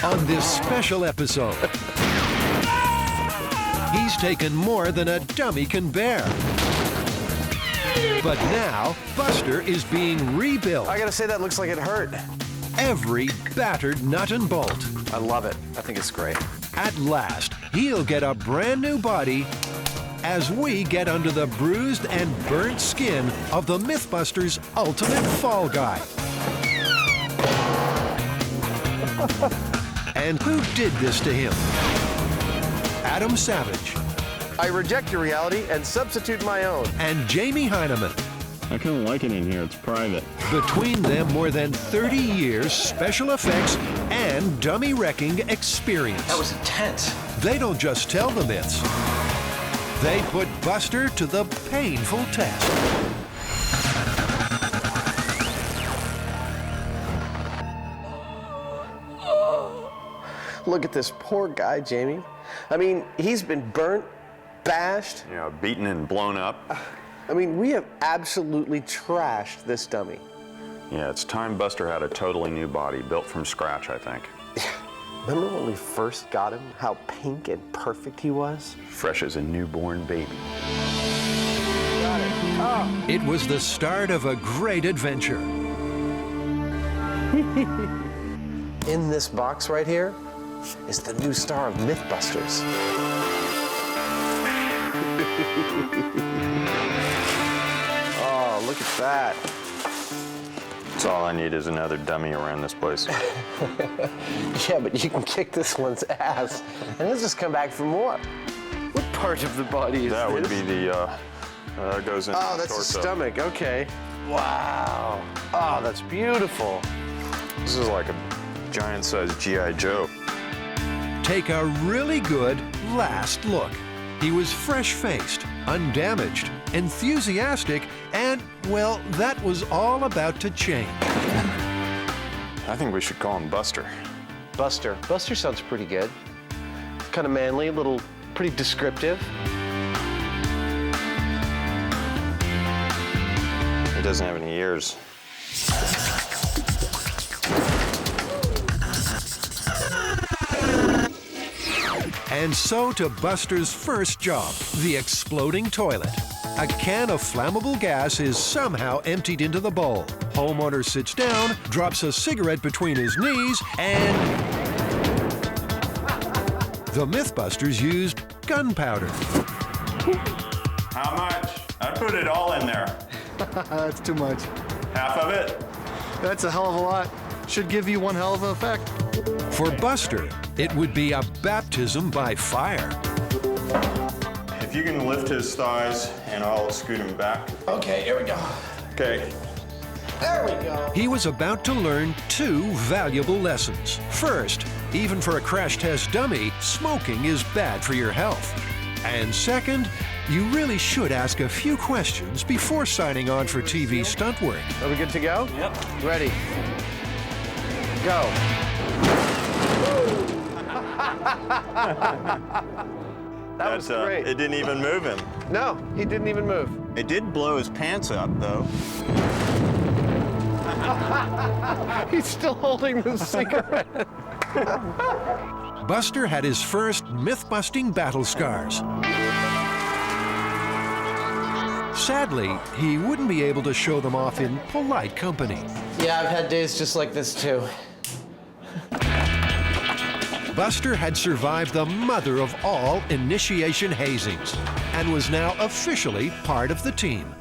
On this special episode, he's taken more than a dummy can bear. But now, Buster is being rebuilt. I gotta say, that looks like it hurt. Every battered nut and bolt. I love it. I think it's great. At last, he'll get a brand new body as we get under the bruised and burnt skin of the Mythbusters' ultimate fall guy. And who did this to him? Adam Savage. I reject your reality and substitute my own. And Jamie Hyneman. I kind of like it in here. It's private. Between them, more than 30 years special effects and dummy wrecking experience. That was intense. They don't just tell the myths. They put Buster to the painful test. Look at this poor guy, Jamie. I mean, he's been burnt, bashed. Yeah, beaten and blown up. I mean, we have absolutely trashed this dummy. Yeah, it's time Buster had a totally new body, built from scratch, I think. Remember when we first got him, how pink and perfect he was? Fresh as a newborn baby. Got it. Oh. It was the start of a great adventure. In this box right here is the new star of Mythbusters. Oh, look at that. That's all I need is another dummy around this place. Yeah, but you can kick this one's ass, and he'll just come back for more. What part of the body is That this? would be the, goes in Oh, the that's torso. the stomach, okay. Wow. Oh, that's beautiful. This is like a giant-sized G.I. Joe. Take a really good last look. He was fresh-faced, undamaged, enthusiastic, and, well, that was all about to change. I think we should call him Buster. Buster. Buster sounds pretty good. Kind of manly, a little pretty descriptive. He doesn't have any ears. And so to Buster's first job, the exploding toilet. A can of flammable gas is somehow emptied into the bowl. Homeowner sits down, drops a cigarette between his knees, and the Mythbusters used gunpowder. How much? I put it all in there. That's too much. Half of it? That's a hell of a lot. Should give you one hell of an effect. For Buster, it would be a baptism by fire. If you can lift his thighs, and I'll scoot him back. Okay, here we go. Okay. There we go. He was about to learn two valuable lessons. First, even for a crash test dummy, smoking is bad for your health. And second, you really should ask a few questions before signing on for TV stunt work. Are we good to go? Yep. Ready. Go. That was great. It didn't even move him. No, he didn't even move. It did blow his pants up, though. He's still holding the cigarette. Buster had his first myth-busting battle scars. Sadly, he wouldn't be able to show them off in polite company. Yeah, I've had days just like this, too. Buster had survived the mother of all initiation hazings and was now officially part of the team.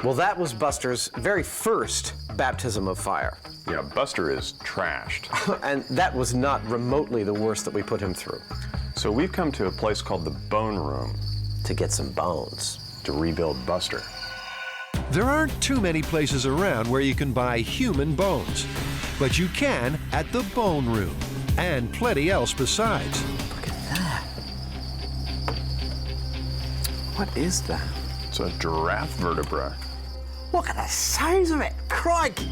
Well, that was Buster's very first baptism of fire. Yeah, Buster is trashed. And that was not remotely the worst that we put him through. So we've come to a place called the Bone Room To get some bones. to rebuild Buster. There aren't too many places around where you can buy human bones, but you can at the Bone Room, and plenty else besides. Look at that. What is that? It's a giraffe vertebra. Look at the size of it. Crikey.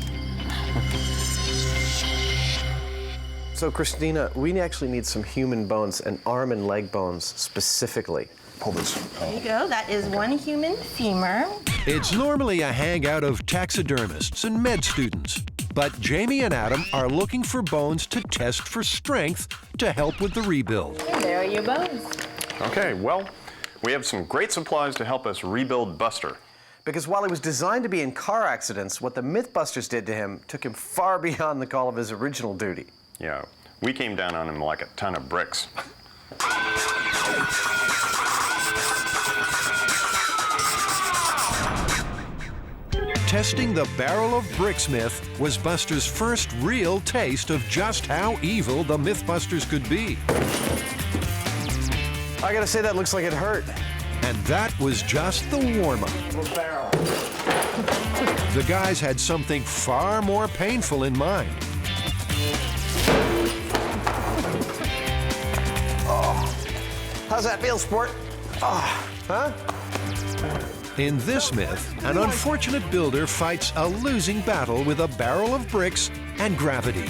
So, Christina, we actually need some human bones and arm and leg bones specifically. pull this. There you go. That is one human femur. It's normally a hangout of taxidermists and med students, but Jamie and Adam are looking for bones to test for strength to help with the rebuild. And there are your bones. Okay, well, we have some great supplies to help us rebuild Buster. Because while he was designed to be in car accidents, what the Mythbusters did to him took him far beyond the call of his original duty. Yeah, we came down on him like a ton of bricks. Testing the barrel of bricks myth was Buster's first real taste of just how evil the Mythbusters could be. I gotta say, that looks like it hurt. And that was just the warm-up. The guys had something far more painful in mind. Oh. How's that feel, sport? Oh, huh? In this myth, an unfortunate builder fights a losing battle with a barrel of bricks and gravity.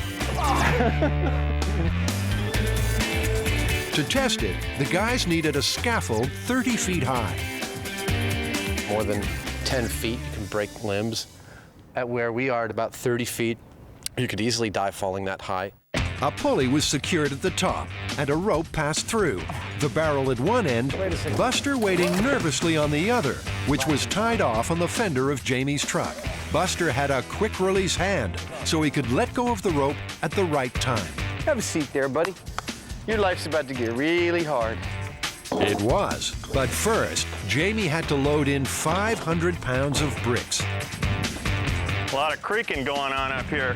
To test it, the guys needed a scaffold 30 feet high. More than 10 feet, you can break limbs. At where we are at about 30 feet, you could easily die falling that high. A pulley was secured at the top, and a rope passed through. The barrel at one end, Buster waiting nervously on the other, which was tied off on the fender of Jamie's truck. Buster had a quick-release hand, so he could let go of the rope at the right time. Have a seat there, buddy. Your life's about to get really hard. It was, but first, Jamie had to load in 500 pounds of bricks. A lot of creaking going on up here.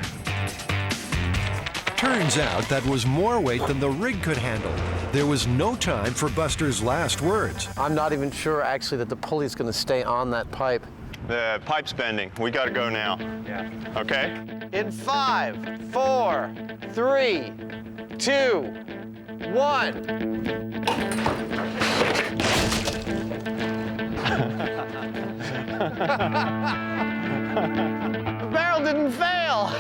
Turns out that was more weight than the rig could handle. There was no time for Buster's last words. I'm not even sure, actually, that the pulley's gonna stay on that pipe. The pipe's bending. We gotta go now. Yeah. Okay? In 5, 4, 3, 2, 1. The barrel didn't fail.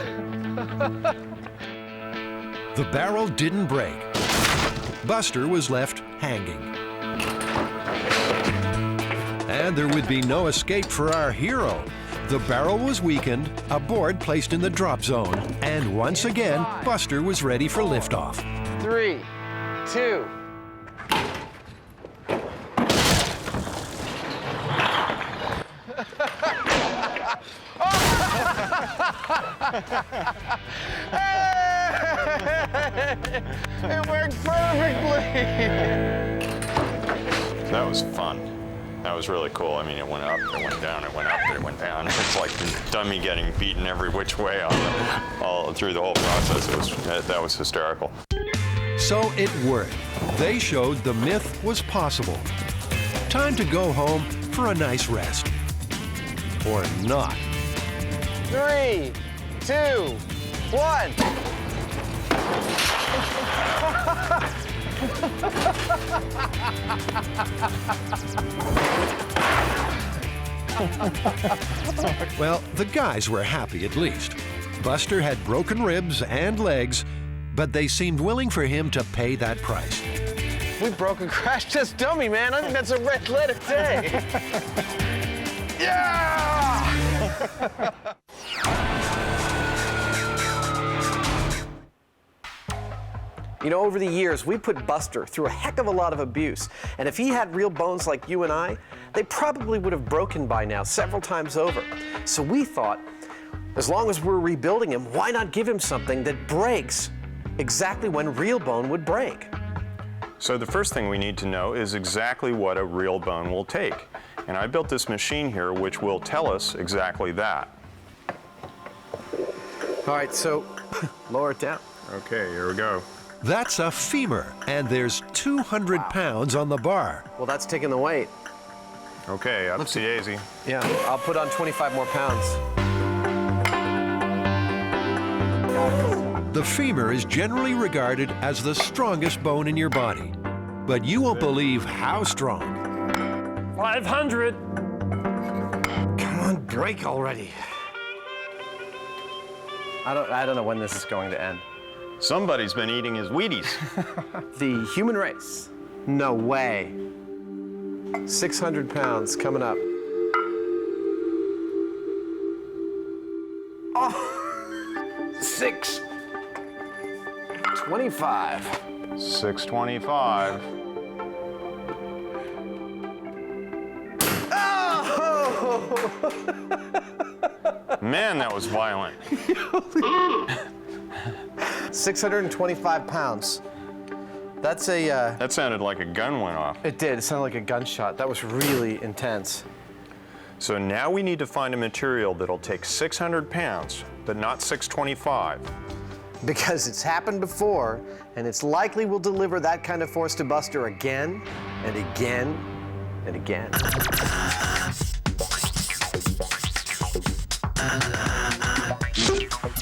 The barrel didn't break. Buster was left hanging. And there would be no escape for our hero. The barrel was weakened, a board placed in the drop zone, and once again, Buster was ready for liftoff. 3, 2. It worked perfectly. That was fun. That was really cool. I mean, it went up, it went down, it went up, it went down. It's like the dummy getting beaten every which way all through the whole process. That was hysterical. So it worked. They showed the myth was possible. Time to go home for a nice rest. Or not. 3, 2, 1. Well, the guys were happy at least. Buster had broken ribs and legs, but they seemed willing for him to pay that price. We broke a crash test dummy, man. I think that's a red letter day. Yeah! You know, over the years, we put Buster through a heck of a lot of abuse. And if he had real bones like you and I, they probably would have broken by now several times over. So we thought, as long as we're rebuilding him, why not give him something that breaks exactly when real bone would break? So the first thing we need to know is exactly what a real bone will take. And I built this machine here which will tell us exactly that. All right, so lower it down. Okay, here we go. That's a femur, and there's 200 pounds on the bar. Well, that's taking the weight. Okay, upsy daisy. Yeah, I'll put on 25 more pounds. The femur is generally regarded as the strongest bone in your body, but you won't believe how strong. 500. Come on, break already. I don't know when this is going to end. Somebody's been eating his Wheaties. The human race? No way. 600 pounds coming up. Oh, 625. 625. Oh! Man, that was violent. 625 pounds. That's a... That sounded like a gun went off. It did. It sounded like a gunshot. That was really intense. So now we need to find a material that'll take 600 pounds, but not 625. Because it's happened before, and it's likely will deliver that kind of force to Buster again, and again, and again.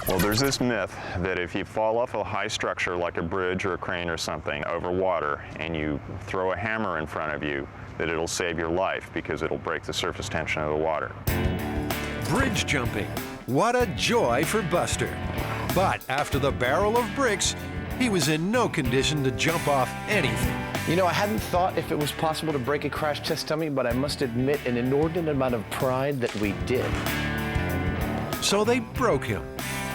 Well, there's this myth that if you fall off a high structure like a bridge or a crane or something over water and you throw a hammer in front of you, that it'll save your life because it'll break the surface tension of the water. Bridge jumping. What a joy for Buster. But after the barrel of bricks, he was in no condition to jump off anything. You know, I hadn't thought if it was possible to break a crash test dummy, but I must admit an inordinate amount of pride that we did. So they broke him.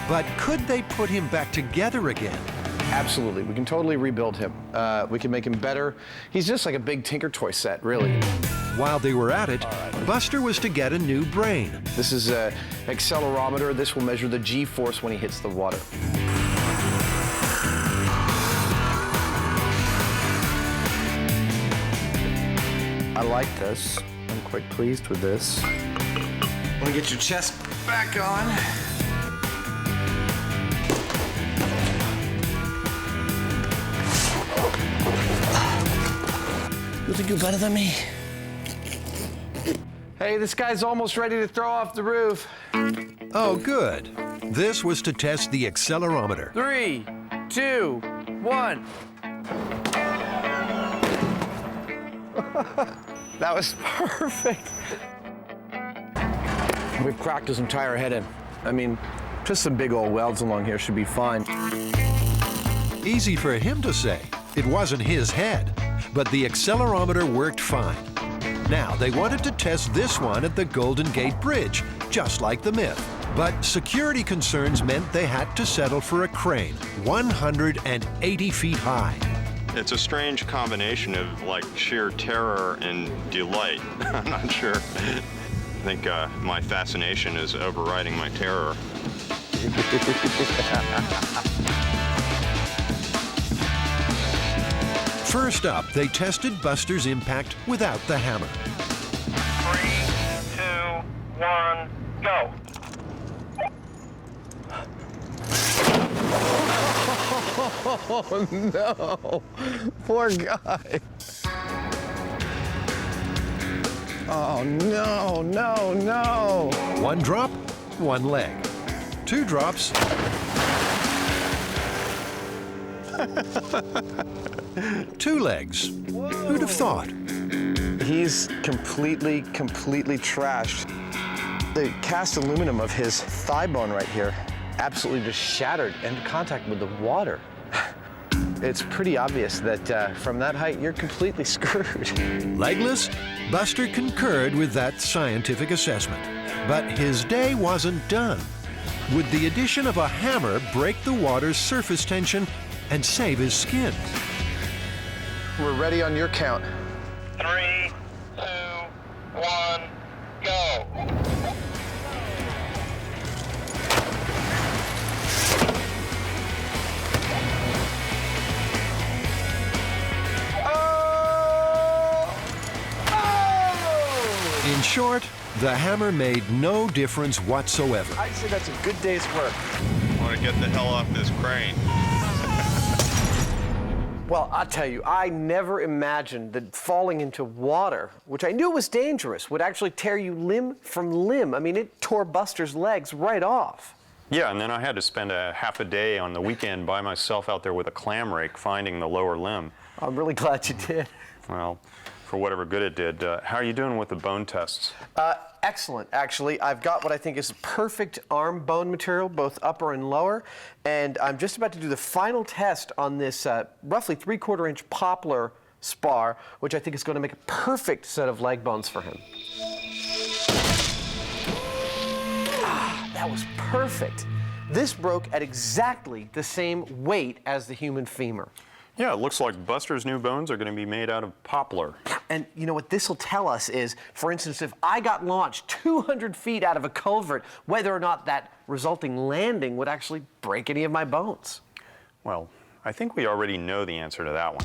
But could they put him back together again? Absolutely. We can totally rebuild him. We can make him better. He's just like a big Tinker Toy set, really. While they were at it, Buster was to get a new brain. This is an accelerometer. This will measure the G-force when he hits the water. I like this. I'm quite pleased with this. Want to get your chest back on? You think you're better than me? Hey, this guy's almost ready to throw off the roof. Oh, good. This was to test the accelerometer. 3, 2, 1. That was perfect. We've cracked his entire head in. I mean, just some big old welds along here should be fine. Easy for him to say. It wasn't his head. But the accelerometer worked fine. Now, they wanted to test this one at the Golden Gate Bridge, just like the myth. But security concerns meant they had to settle for a crane, 180 feet high. It's a strange combination of like sheer terror and delight. I'm not sure. I think my fascination is overriding my terror. First up, they tested Buster's impact without the hammer. 3, 2, 1, go. Oh, no. Poor guy. Oh, no, no, no. One drop, one leg. 2 drops. 2 legs. Who'd have thought? He's completely trashed. The cast aluminum of his thigh bone right here absolutely just shattered in contact with the water. It's pretty obvious that from that height, you're completely screwed. Legless? Buster concurred with that scientific assessment. But his day wasn't done. Would the addition of a hammer break the water's surface tension and save his skin? We're ready on your count. 3, 2, 1, go. In short, the hammer made no difference whatsoever. I'd say that's a good day's work. I want to get the hell off this crane. Well, I'll tell you, I never imagined that falling into water, which I knew was dangerous, would actually tear you limb from limb. I mean, it tore Buster's legs right off. Yeah, and then I had to spend a half a day on the weekend by myself out there with a clam rake finding the lower limb. I'm really glad you did. Well, for whatever good it did. How are you doing with the bone tests? Excellent, actually. I've got what I think is perfect arm bone material, both upper and lower, and I'm just about to do the final test on this roughly 3/4 inch poplar spar, which I think is going to make a perfect set of leg bones for him. Ah, that was perfect. This broke at exactly the same weight as the human femur. Yeah, it looks like Buster's new bones are going to be made out of poplar. And you know what this will tell us is, for instance, if I got launched 200 feet out of a culvert, whether or not that resulting landing would actually break any of my bones. Well, I think we already know the answer to that one.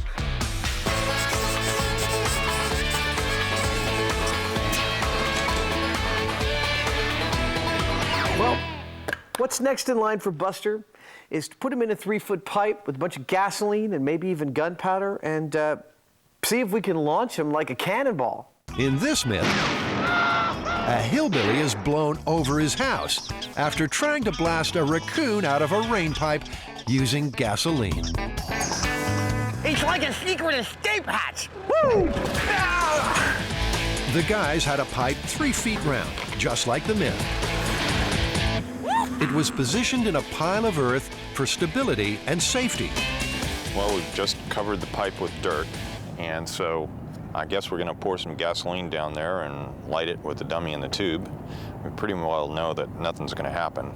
Well, what's next in line for Buster is to put him in a 3-foot pipe with a bunch of gasoline and maybe even gunpowder and see if we can launch him like a cannonball. In this myth, a hillbilly is blown over his house after trying to blast a raccoon out of a rain pipe using gasoline. It's like a secret escape hatch. Woo! The guys had a pipe 3 feet round, just like the myth. It was positioned in a pile of earth for stability and safety. Well, we've just covered the pipe with dirt, and so I guess we're going to pour some gasoline down there and light it with the dummy in the tube. We pretty well know that nothing's going to happen.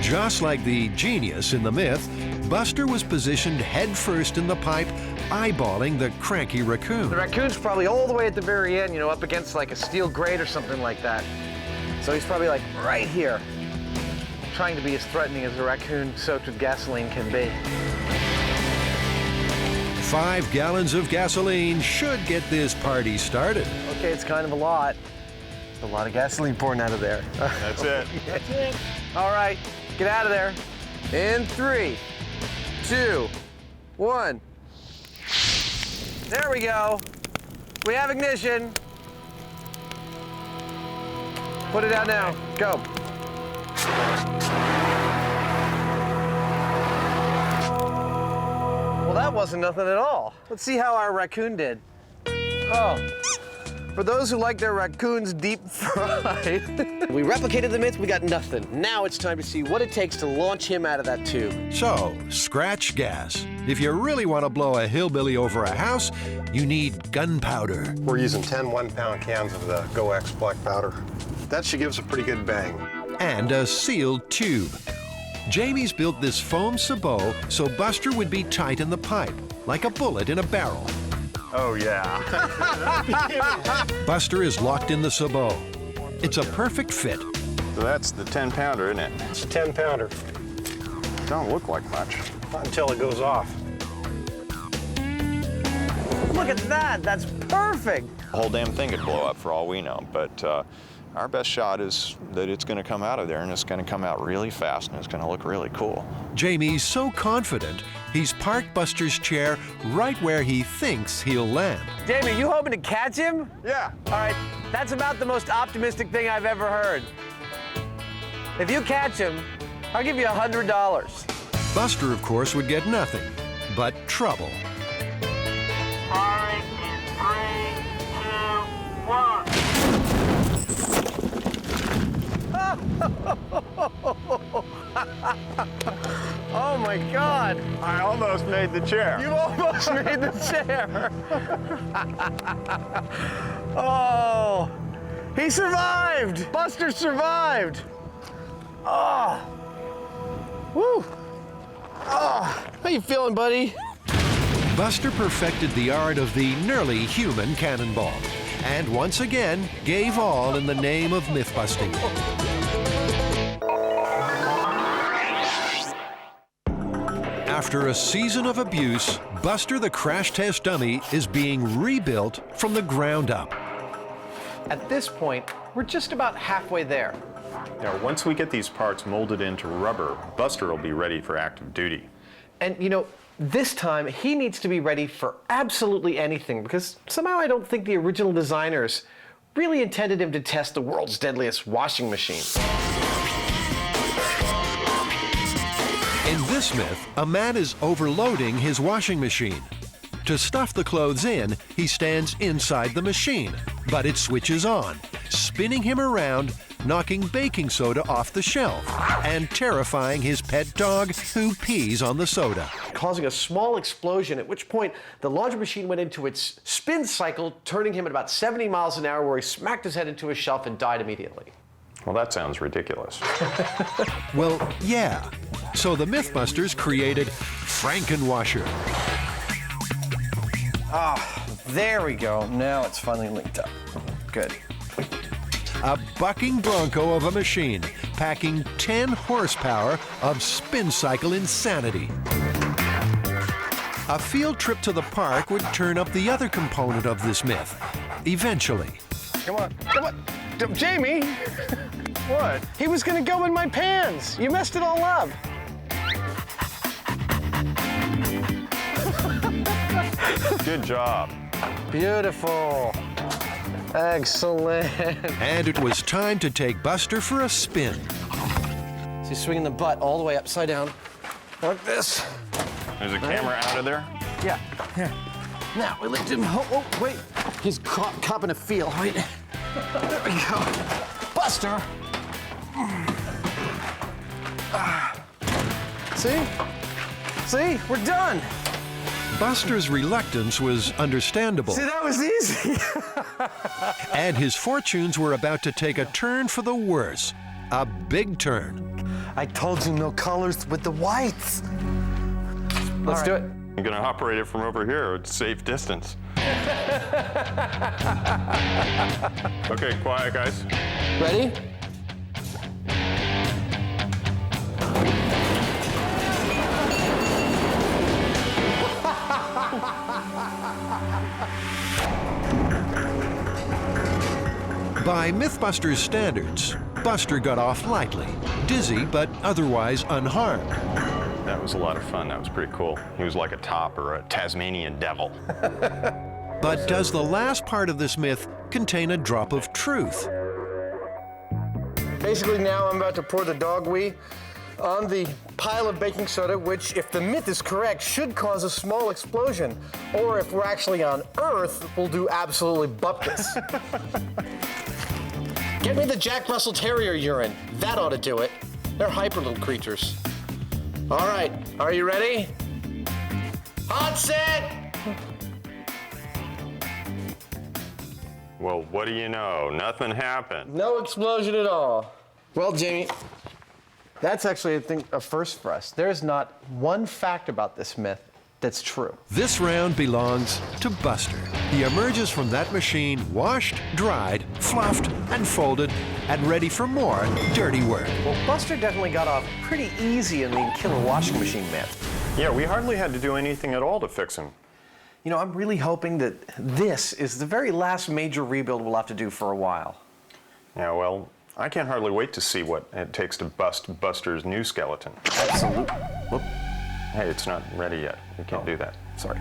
Just like the genius in the myth, Buster was positioned head first in the pipe, eyeballing the cranky raccoon. The raccoon's probably all the way at the very end, you know, up against like a steel grate or something like that. So he's probably like right here, trying to be as threatening as a raccoon soaked with gasoline can be. 5 gallons of gasoline should get this party started. Okay, it's kind of a lot. A lot of gasoline pouring out of there. That's it. That's it. All right, get out of there. In 3, 2, 1. There we go. We have ignition. Put it out now. Go. Well, that wasn't nothing at all. Let's see how our raccoon did. Oh. For those who like their raccoons deep fried. We replicated the myth, we got nothing. Now it's time to see what it takes to launch him out of that tube. So, scratch gas. If you really want to blow a hillbilly over a house, you need gunpowder. We're using 10 1-pound cans of the GoX black powder. That should give us a pretty good bang. And a sealed tube. Jamie's built this foam sabot so Buster would be tight in the pipe, like a bullet in a barrel. Oh, yeah. Buster is locked in the sabot. It's a perfect fit. So that's the 10-pounder, isn't it? It's a 10-pounder. Don't look like much. Not until it goes off. Look at that, that's perfect. The whole damn thing could blow up for all we know, but our best shot is that it's going to come out of there, and it's going to come out really fast, and it's going to look really cool. Jamie's so confident, he's parked Buster's chair right where he thinks he'll land. Jamie, you hoping to catch him? Yeah. All right, that's about the most optimistic thing I've ever heard. If you catch him, I'll give you $100. Buster, of course, would get nothing but trouble. Firing in 3, 2, 1. Oh my God! I almost made the chair. You almost made the chair. Oh, he survived. Buster survived. Oh, woo. Oh, how you feeling, buddy? Buster perfected the art of the nearly human cannonball, and once again gave all in the name of myth-busting. After a season of abuse, Buster the crash test dummy is being rebuilt from the ground up. At this point, we're just about halfway there. Now, once we get these parts molded into rubber, Buster will be ready for active duty. And you know, this time he needs to be ready for absolutely anything because somehow I don't think the original designers really intended him to test the world's deadliest washing machine. In this myth, a man is overloading his washing machine. To stuff the clothes in, he stands inside the machine, but it switches on, spinning him around knocking baking soda off the shelf and terrifying his pet dog who pees on the soda. Causing a small explosion, at which point the laundry machine went into its spin cycle, turning him at about 70 miles an hour, where he smacked his head into a shelf and died immediately. Well, that sounds ridiculous. Well, yeah. So the Mythbusters created Frankenwasher. There we go. Now it's finally linked up. Good. A bucking bronco of a machine, packing 10 horsepower of spin cycle insanity. A field trip to the park would turn up the other component of this myth, eventually. Come on, come on. Jamie! What? He was gonna go in my pans. You messed it all up. Good job. Beautiful. Excellent. And it was time to take Buster for a spin. So he's swinging the butt all the way upside down, like this. There's a camera out of there. Yeah. Here. Now we lift him. Oh, wait. He's copping a feel. Wait. There we go. Buster. See? See? We're done. Buster's reluctance was understandable. See, that was easy. And his fortunes were about to take a turn for the worse. A big turn. I told you no colors with the whites. Let's do it. I'm gonna operate it from over here at safe distance. Okay, quiet, guys. Ready? By Mythbusters standards, Buster got off lightly, dizzy but otherwise unharmed. That was a lot of fun. That was pretty cool. He was like a top or a Tasmanian devil. But does the last part of this myth contain a drop of truth? Basically, now I'm about to pour the dog wee on the pile of baking soda, which, if the myth is correct, should cause a small explosion. Or if we're actually on Earth, will do absolutely bupkis. Get me the Jack Russell Terrier urine. That ought to do it. They're hyper little creatures. All right, are you ready? Hot set! Well, what do you know? Nothing happened. No explosion at all. Well, Jamie, that's actually, I think, a first for us. There's not one fact about this myth that's true. This round belongs to Buster. He emerges from that machine washed, dried, fluffed, and folded, and ready for more dirty work. Well, Buster definitely got off pretty easy in the killer washing machine myth. Yeah, we hardly had to do anything at all to fix him. You know, I'm really hoping that this is the very last major rebuild we'll have to do for a while. Yeah, well, I can't hardly wait to see what it takes to bust Buster's new skeleton. Absolutely. Whoop. Hey, it's not ready yet. You can't do that. Sorry.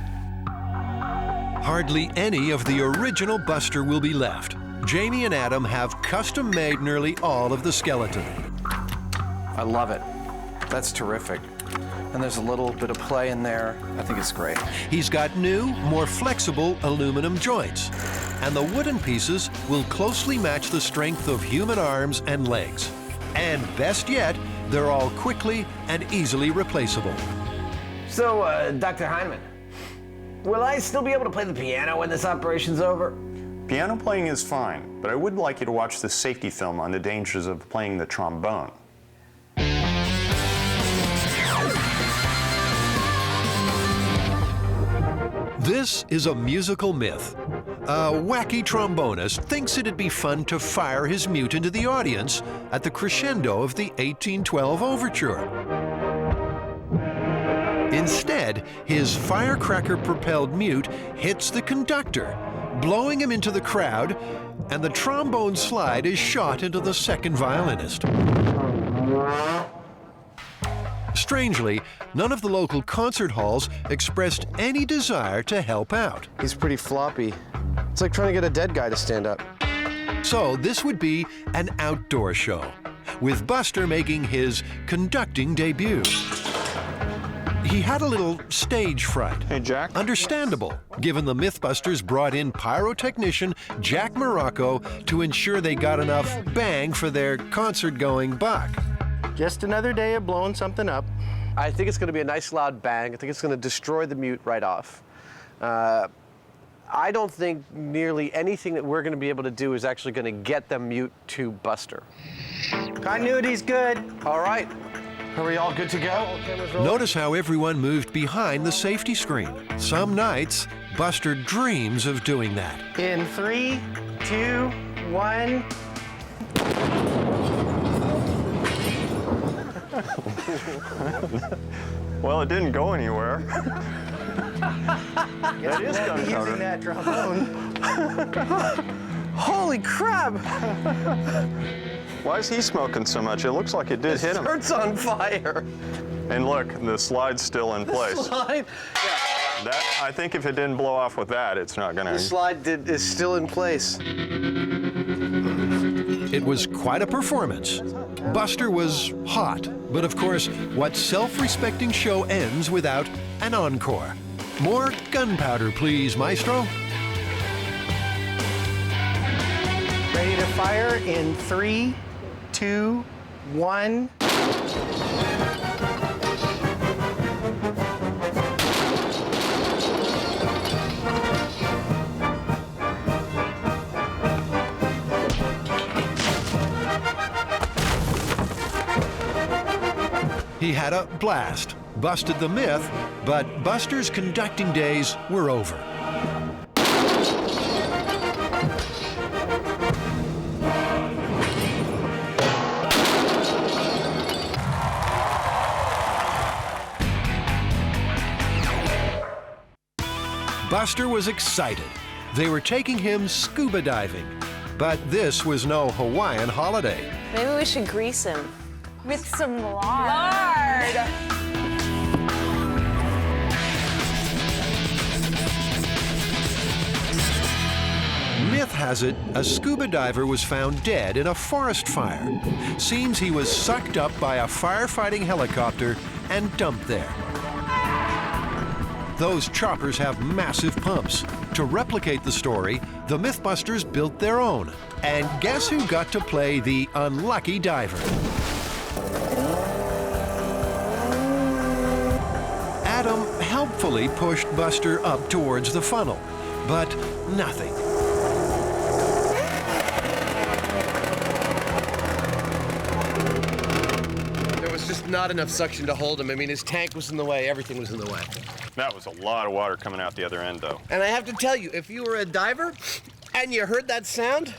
Hardly any of the original Buster will be left. Jamie and Adam have custom-made nearly all of the skeleton. I love it. That's terrific. And there's a little bit of play in there. I think it's great. He's got new, more flexible aluminum joints. And the wooden pieces will closely match the strength of human arms and legs. And best yet, they're all quickly and easily replaceable. So, Dr. Hyneman, will I still be able to play the piano when this operation's over? Piano playing is fine, but I would like you to watch the safety film on the dangers of playing the trombone. This is a musical myth. A wacky trombonist thinks it'd be fun to fire his mute into the audience at the crescendo of the 1812 overture. Instead, his firecracker-propelled mute hits the conductor, blowing him into the crowd, and the trombone slide is shot into the second violinist. Strangely, none of the local concert halls expressed any desire to help out. He's pretty floppy. It's like trying to get a dead guy to stand up. So this would be an outdoor show, with Buster making his conducting debut. he had a little stage fright. Hey, Jack. Understandable, given the Mythbusters brought in pyrotechnician Jack Morocco to ensure they got enough bang for their concert-going buck. Just another day of blowing something up. I think it's going to be a nice loud bang. I think it's going to destroy the mute right off. I don't think nearly anything that we're going to be able to do is actually going to get the mute to Buster. Continuity's good. All right. Are we all good to go? Notice how everyone moved behind the safety screen. Some nights, Buster dreams of doing that. In 3, 2, 1. Well, it didn't go anywhere. That is gunpowder. Using that trombone. Holy crap! Why is he smoking so much? It looks like it did hit him. Shirt's on fire. And look, the slide's still in place. Slide. That, I think if it didn't blow off with that, it's not gonna. The slide is still in place. It was quite a performance. Buster was hot, but of course, what self-respecting show ends without an encore? More gunpowder, please, Maestro. Ready to fire in 3, 2, 1. He had a blast, busted the myth, but Buster's conducting days were over. Buster was excited. They were taking him scuba diving, but this was no Hawaiian holiday. Maybe we should grease him. With some lard. Myth has it a scuba diver was found dead in a forest fire. Seems he was sucked up by a firefighting helicopter and dumped there. Those choppers have massive pumps. To replicate the story, the Mythbusters built their own. And guess who got to play the unlucky diver? Adam helpfully pushed Buster up towards the funnel, but nothing. There was just not enough suction to hold him. I mean, his tank was in the way, everything was in the way. That was a lot of water coming out the other end, though. And I have to tell you, if you were a diver and you heard that sound,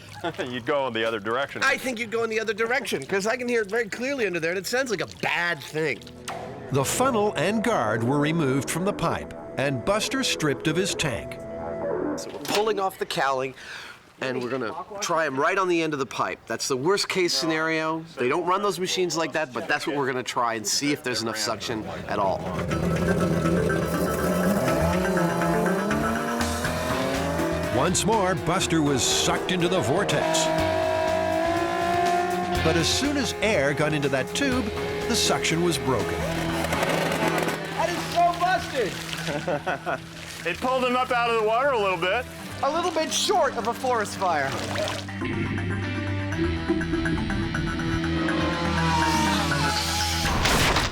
You'd go in the other direction. I think you'd go in the other direction, because I can hear it very clearly under there, and it sounds like a bad thing. The funnel and guard were removed from the pipe, and Buster stripped of his tank. So we're pulling off the cowling, and we're gonna try him right on the end of the pipe. That's the worst case scenario. They don't run those machines like that, but that's what we're gonna try and see if there's enough suction at all. Once more, Buster was sucked into the vortex. But as soon as air got into that tube, the suction was broken. That is so busted. It pulled him up out of the water a little bit. A little bit short of a forest fire.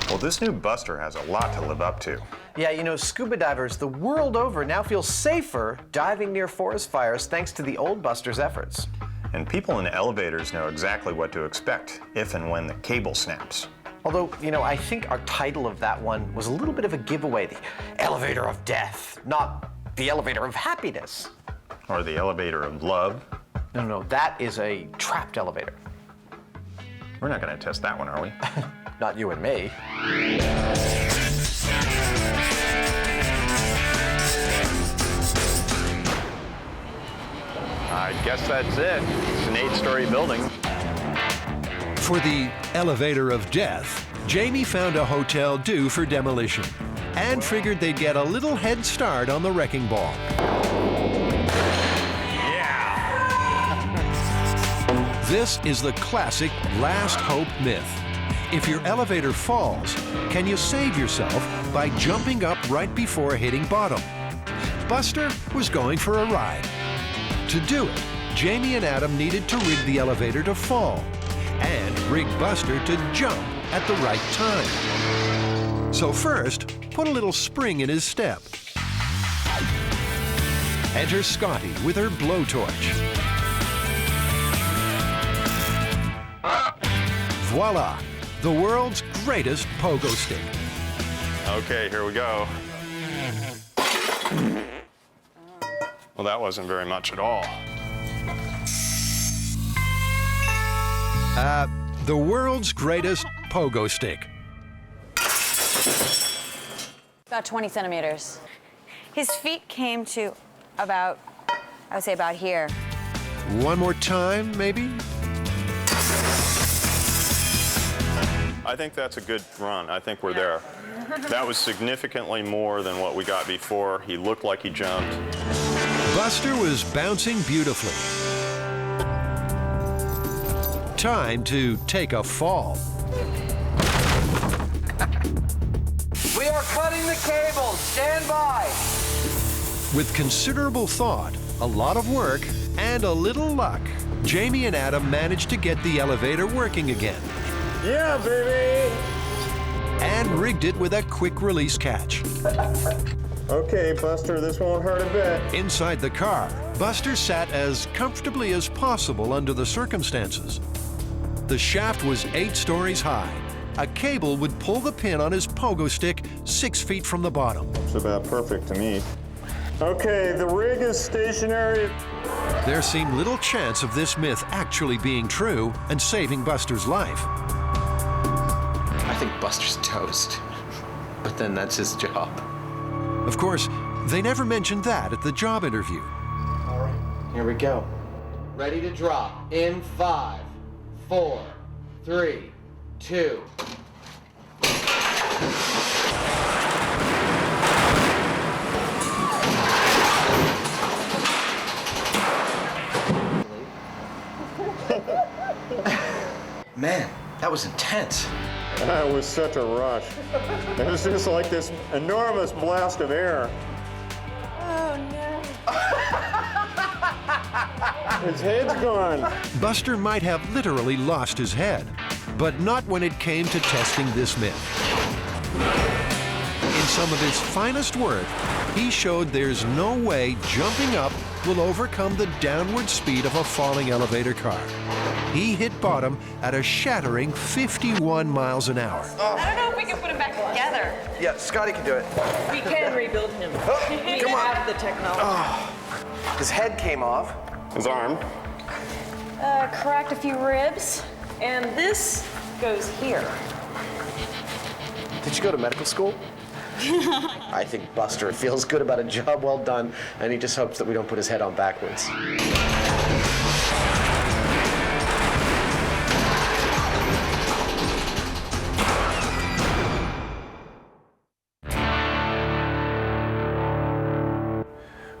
Well, this new Buster has a lot to live up to. Yeah, you know, scuba divers the world over now feel safer diving near forest fires thanks to the old Buster's efforts. And people in elevators know exactly what to expect if and when the cable snaps. Although, you know, I think our title of that one was a little bit of a giveaway, the elevator of death, not the elevator of happiness. Or the elevator of love. No, that is a trapped elevator. We're not going to test that one, are we? Not you and me. I guess that's it. It's an 8-story building. For the elevator of death, Jamie found a hotel due for demolition and figured they'd get a little head start on the wrecking ball. This is the classic last hope myth. If your elevator falls, can you save yourself by jumping up right before hitting bottom. Buster was going for a ride. To do it, Jamie and Adam needed to rig the elevator to fall and rig Buster to jump at the right time. So first, put a little spring in his step. Enter Scotty with her blowtorch. Voila, the world's greatest pogo stick. Okay, here we go. Well, that wasn't very much at all. The world's greatest pogo stick. About 20 centimeters. His feet came to about, I would say about here. One more time, maybe? I think that's a good run. I think we're there. That was significantly more than what we got before. He looked like he jumped. Buster was bouncing beautifully. Time to take a fall. We are cutting the cable. Stand by. With considerable thought, a lot of work, and a little luck, Jamie and Adam managed to get the elevator working again. Yeah, baby! And rigged it with a quick release catch. Okay, Buster, this won't hurt a bit. Inside the car, Buster sat as comfortably as possible under the circumstances. The shaft was 8 stories high. A cable would pull the pin on his pogo stick 6 feet from the bottom. It's about perfect to me. Okay, the rig is stationary. There seemed little chance of this myth actually being true and saving Buster's life. I think Buster's toast, but then that's his job. Of course, they never mentioned that at the job interview. All right, here we go. Ready to drop in 5, 4, 3, 2. Man, that was intense. That was such a rush. It was just like this enormous blast of air. Oh, no. His head's gone. Buster might have literally lost his head, but not when it came to testing this myth. In some of his finest work, he showed there's no way jumping up will overcome the downward speed of a falling elevator car. He hit bottom at a shattering 51 miles an hour. I don't know if we can put him back together. Yeah, Scotty can do it. We can rebuild him. We come on. have the technology. His head came off. His arm. Cracked a few ribs, and this goes here. Did you go to medical school? I think Buster feels good about a job well done, and he just hopes that we don't put his head on backwards.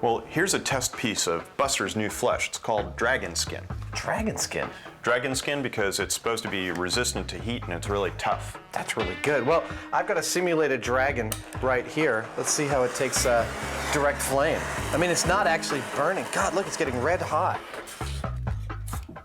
Well, here's a test piece of Buster's new flesh. It's called dragon skin. Dragon skin. Dragon skin because it's supposed to be resistant to heat and it's really tough. That's really good. Well, I've got a simulated dragon right here. Let's see how it takes direct flame. I mean, it's not actually burning. God, look, it's getting red hot.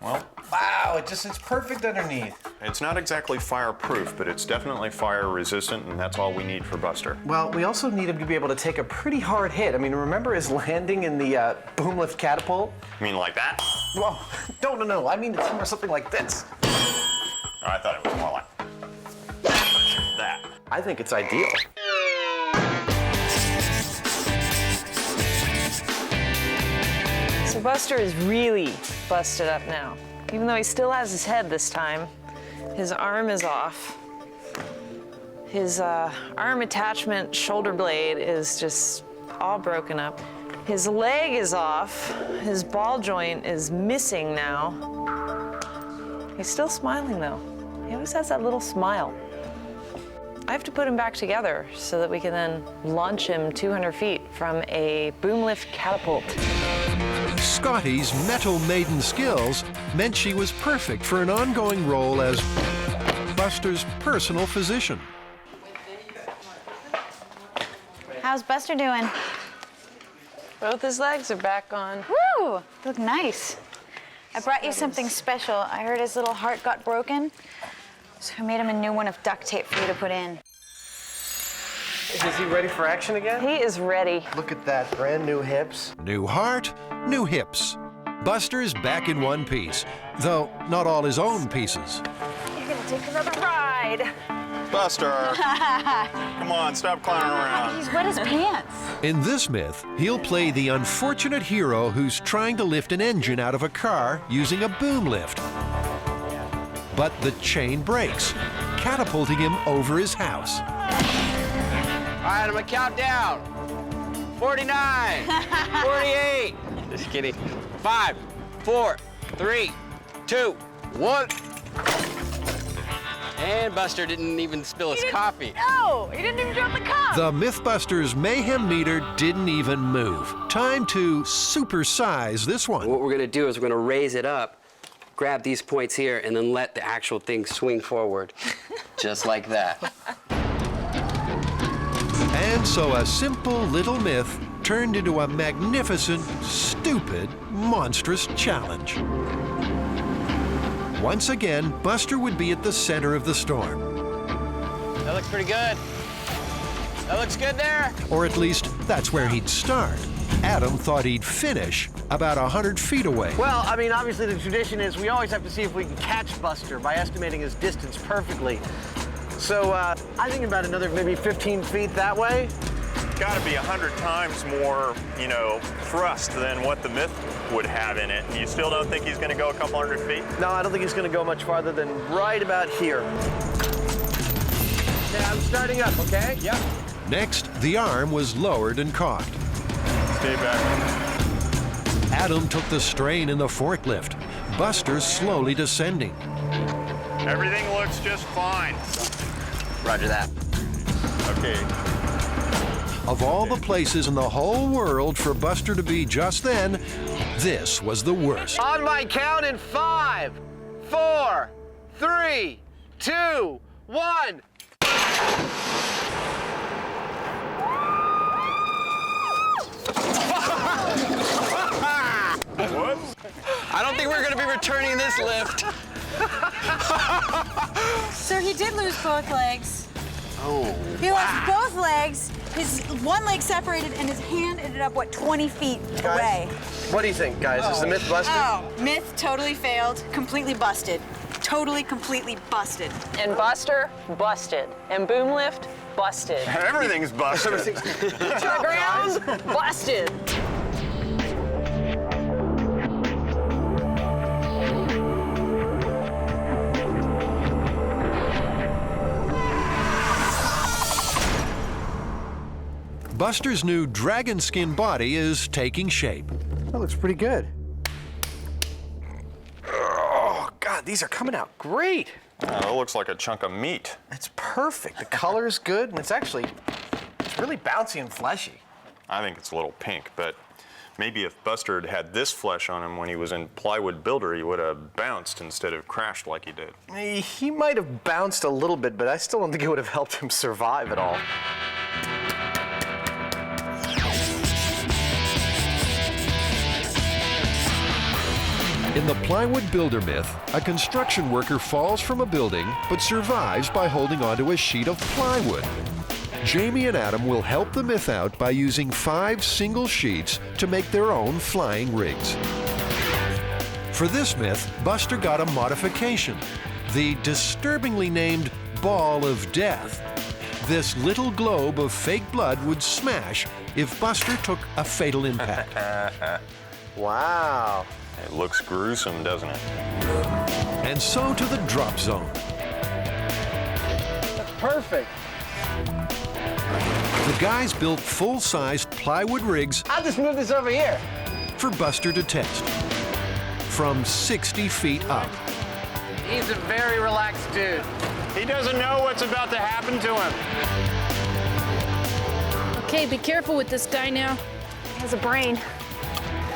Well, wow, it's perfect underneath. it's not exactly fireproof, but it's definitely fire resistant, and that's all we need for Buster. Well, we also need him to be able to take a pretty hard hit. I mean, remember his landing in the boom lift catapult? You mean like that? Well, no. I mean, it's something like this. Oh, I thought it was more like that. I think it's ideal. So Buster is really busted up now. Even though he still has his head this time, his arm is off. His arm attachment shoulder blade is just all broken up. His leg is off. His ball joint is missing now. He's still smiling though. He always has that little smile. I have to put him back together so that we can then launch him 200 feet from a boom lift catapult. Scotty's metal maiden skills meant she was perfect for an ongoing role as Buster's personal physician. How's Buster doing? Both his legs are back on. Woo! Look nice. I brought you something special. I heard his little heart got broken, so I made him a new one of duct tape for you to put in. Is he ready for action again? He is ready. Look at that, brand new hips. New heart, new hips. Buster's back in one piece, though not all his own pieces. You're gonna take another ride. Buster! Come on, stop climbing around. He's wet his pants. In this myth, he'll play the unfortunate hero who's trying to lift an engine out of a car using a boom lift. But the chain breaks, catapulting him over his house. All right, I'm gonna count down. 49, 48. Just kidding. 5, 4, 3, 2, 1. And Buster didn't even spill his coffee. No, he didn't even drop the cup. The Mythbusters mayhem meter didn't even move. Time to supersize this one. What we're gonna do is we're gonna raise it up, grab these points here, and then let the actual thing swing forward. Just like that. And so a simple little myth turned into a magnificent, stupid, monstrous challenge. Once again, Buster would be at the center of the storm. That looks pretty good. That looks good there. Or at least, that's where he'd start. Adam thought he'd finish about 100 feet away. Well, I mean, obviously the tradition is we always have to see if we can catch Buster by estimating his distance perfectly. So I think about another maybe 15 feet that way. Got to be 100 times more, you know, thrust than what the myth would have in it. You still don't think he's going to go a couple hundred feet? No, I don't think he's going to go much farther than right about here. Okay, I'm starting up, okay? Yep. Next, the arm was lowered and cocked. Stay back. Adam took the strain in the forklift. Buster slowly descending. Everything looks just fine. Roger that. Okay. Of all the places in the whole world for Buster to be just then, this was the worst. On my count in 5, 4, 3, 2, 1. Whoops. I don't think we're going to be returning this lift. So he did lose both legs. Oh. He lost both legs. His one leg separated and his hand ended up, what, 20 feet away. What do you think, guys? Is the myth busted? Oh, myth totally failed. Completely busted. Totally, completely busted. And Buster, busted. And boom lift, busted. Everything's busted. The ground, busted. Buster's new dragon skin body is taking shape. That looks pretty good. Oh, God, these are coming out great. It looks like a chunk of meat. It's perfect. The color's good, and it's really bouncy and fleshy. I think it's a little pink, but maybe if Buster had had this flesh on him when he was in Plywood Builder, he would have bounced instead of crashed like he did. He might have bounced a little bit, but I still don't think it would have helped him survive at all. In the plywood builder myth, a construction worker falls from a building but survives by holding onto a sheet of plywood. Jamie and Adam will help the myth out by using 5 single sheets to make their own flying rigs. For this myth, Buster got a modification, the disturbingly named Ball of Death. This little globe of fake blood would smash if Buster took a fatal impact. Wow. It looks gruesome, doesn't it? And so to the drop zone. That's perfect. The guys built full-sized plywood rigs I'll just move this over here. for Buster to test. From 60 feet up. He's a very relaxed dude. He doesn't know what's about to happen to him. Okay, be careful with this guy now. He has a brain.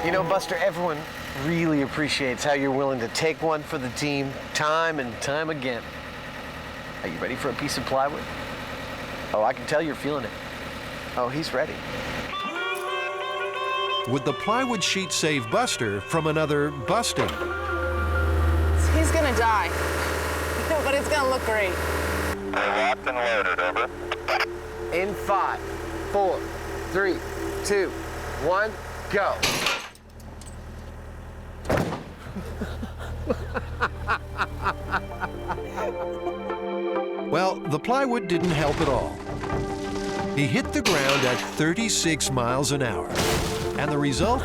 You know, Buster, everyone really appreciates how you're willing to take one for the team time and time again. Are you ready for a piece of plywood? Oh, I can tell you're feeling it. Oh, he's ready. Would the plywood sheet save Buster from another busting? He's gonna die, but it's gonna look great. Locked and loaded, over. In 5, 4, 3, 2, 1, go. Well, the plywood didn't help at all. He hit the ground at 36 miles an hour. And the result?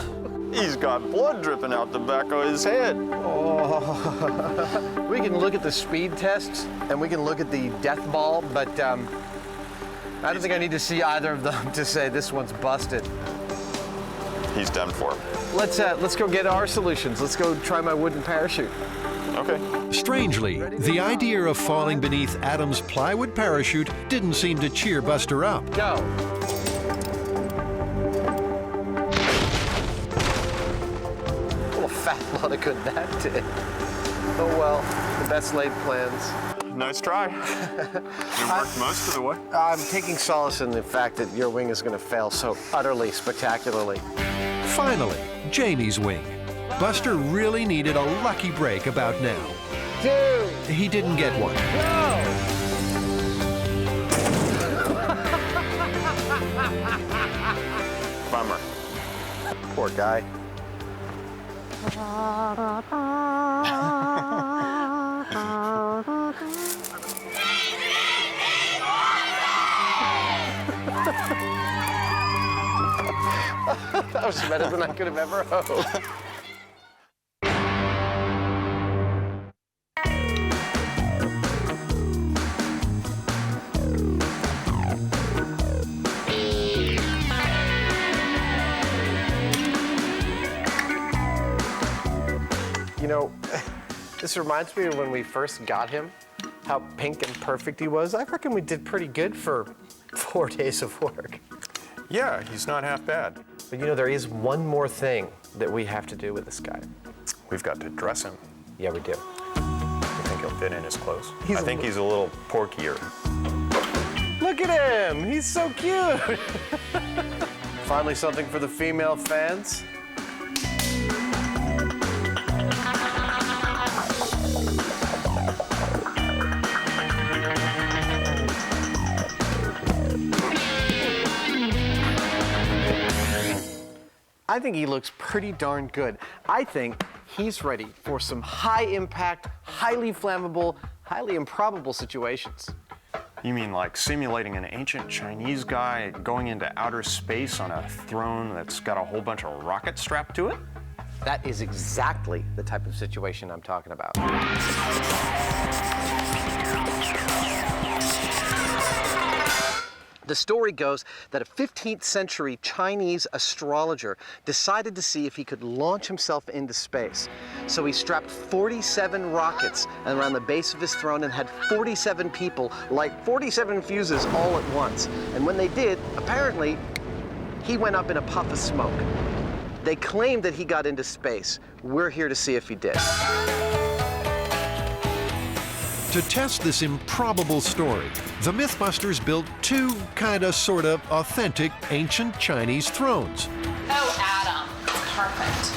He's got blood dripping out the back of his head. Oh. We can look at the speed tests and we can look at the death ball, but I don't think I need to see either of them to say this one's busted. He's done for. Let's go get our solutions. Let's go try my wooden parachute. Okay. Strangely, the idea of falling beneath Adam's plywood parachute didn't seem to cheer Buster up. Go. Oh, fat lot of good that did. Oh well, the best laid plans. Nice try. It worked most of the way. I'm taking solace in the fact that your wing is going to fail so utterly spectacularly. Finally, Jamie's wing. Buster really needed a lucky break about now. 2. He didn't get one. Bummer. Poor guy. That was better than I could have ever hoped. You know, this reminds me of when we first got him, how pink and perfect he was. I reckon we did pretty good for 4 days of work. Yeah, he's not half bad. But you know, there is one more thing that we have to do with this guy. We've got to dress him. Yeah, we do. You think he'll fit in his clothes? He's I think he's a little porkier. Look at him! He's so cute! Finally something for the female fans. I think he looks pretty darn good. I think he's ready for some high-impact, highly flammable, highly improbable situations. You mean like simulating an ancient Chinese guy going into outer space on a throne that's got a whole bunch of rockets strapped to it? That is exactly the type of situation I'm talking about. The story goes that a 15th century Chinese astrologer decided to see if he could launch himself into space. So he strapped 47 rockets around the base of his throne and had 47 people light 47 fuses all at once. And when they did, apparently, he went up in a puff of smoke. They claimed that he got into space. We're here to see if he did. To test this improbable story, the Mythbusters built 2 kinda, sorta authentic ancient Chinese thrones. Oh, Adam, perfect.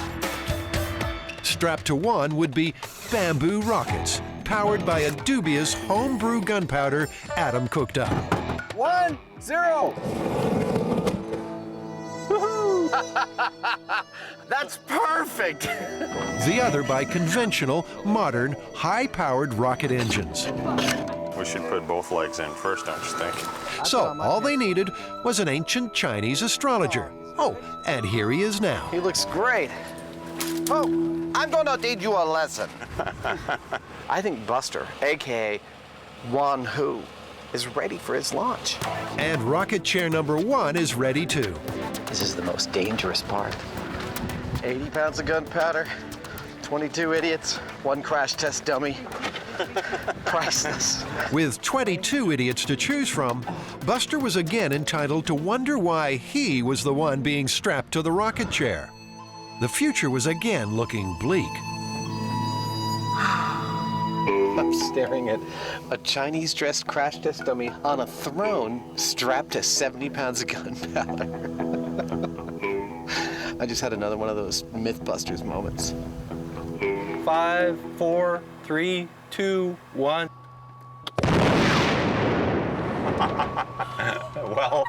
Strapped to one would be bamboo rockets, powered by a dubious homebrew gunpowder Adam cooked up. 1, 0. Woohoo! That's perfect! The other by conventional, modern, high-powered rocket engines. We should put both legs in first, don't you think? So all they needed was an ancient Chinese astrologer. Oh, and here he is now. He looks great. Oh, I'm gonna teach you a lesson. I think Buster, AKA Wan Hu, is ready for his launch. And rocket chair number 1 is ready too. This is the most dangerous part. 80 pounds of gunpowder, 22 idiots, 1 crash test dummy. Priceless. With 22 idiots to choose from, Buster was again entitled to wonder why he was the one being strapped to the rocket chair. The future was again looking bleak. Oops. staring at a Chinese-dressed crash test dummy on a throne strapped to 70 pounds of gunpowder. I just had another one of those Mythbusters moments. 5, 4, 3, 2, 1. Well,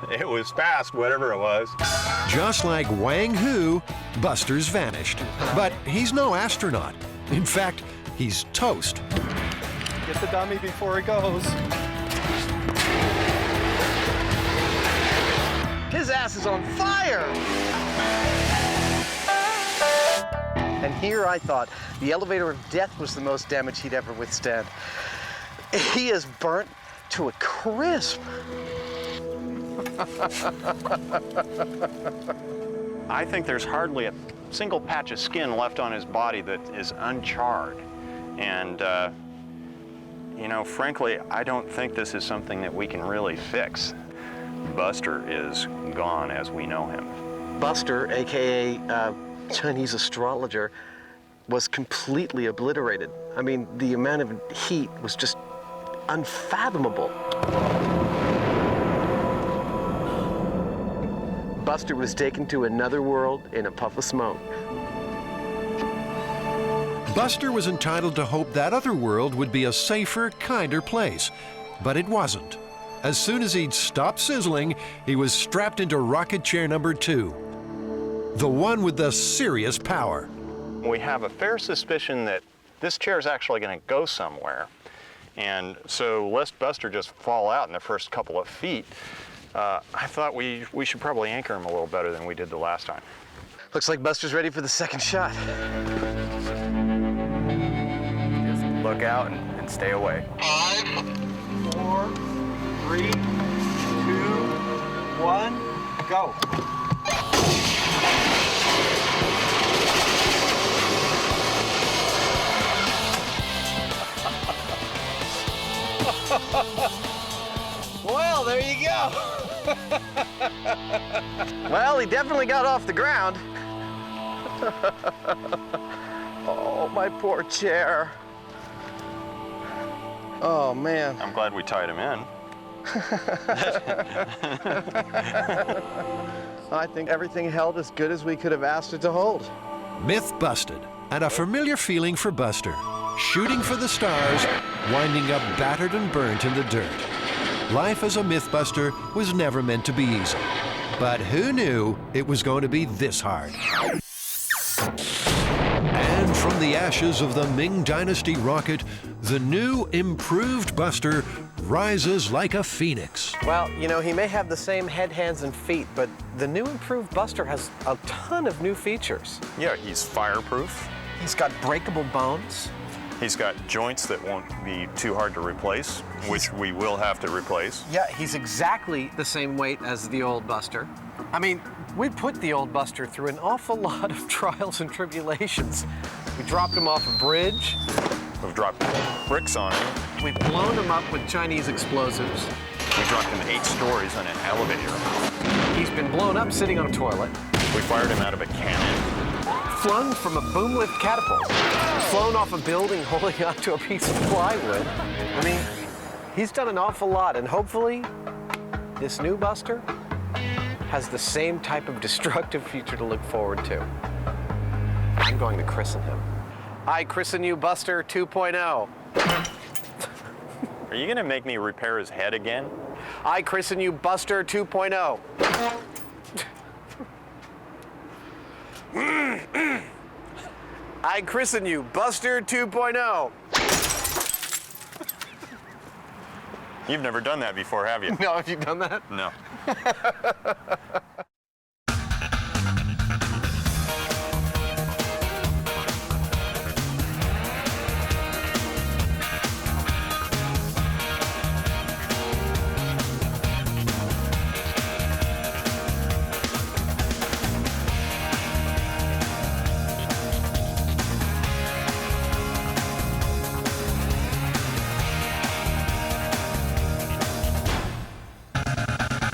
it was fast, whatever it was. Just like Wang Hu, Buster's vanished. But he's no astronaut. In fact, he's toast. Get the dummy before it goes. His ass is on fire! And here I thought the elevator of death was the most damage he'd ever withstand. He is burnt to a crisp. I think there's hardly a single patch of skin left on his body that is uncharred. And, you know, frankly, I don't think this is something that we can really fix. Buster is gone as we know him. Buster, AKA Chinese astrologer, was completely obliterated. I mean, the amount of heat was just unfathomable. Buster was taken to another world in a puff of smoke. Buster was entitled to hope that other world would be a safer, kinder place. But it wasn't. As soon as he'd stopped sizzling, he was strapped into rocket chair number 2. The one with the serious power. We have a fair suspicion that this chair is actually going to go somewhere. And so lest Buster just fall out in the first couple of feet, I thought we should probably anchor him a little better than we did the last time. Looks like Buster's ready for the second shot. Just look out and stay away. 5, 4, 3, 2, 1, go. Well, there you go. Well, he definitely got off the ground. Oh, my poor chair. Oh, man. I'm glad we tied him in. I think everything held as good as we could have asked it to hold. Myth busted, and a familiar feeling for Buster. Shooting for the stars, winding up battered and burnt in the dirt. Life as a Mythbuster was never meant to be easy. But who knew it was going to be this hard? And from the ashes of the Ming Dynasty rocket, the new, improved Buster rises like a phoenix. Well, you know, he may have the same head, hands, and feet, but the new improved Buster has a ton of new features. Yeah, he's fireproof. He's got breakable bones. He's got joints that won't be too hard to replace, which we will have to replace. Yeah, he's exactly the same weight as the old Buster. I mean, we put the old Buster through an awful lot of trials and tribulations. We dropped him off a bridge. We've dropped bricks on him. We've blown him up with Chinese explosives. We dropped him 8 stories on an elevator. He's been blown up sitting on a toilet. We fired him out of a cannon. Flung from a boom lift catapult. Flown off a building holding onto a piece of plywood. I mean, he's done an awful lot, and hopefully, this new Buster has the same type of destructive future to look forward to. I'm going to christen him. I christen you Buster 2.0. Are you going to make me repair his head again? I christen you Buster 2.0. I christen you Buster 2.0. You've never done that before, have you? No, have you done that? No.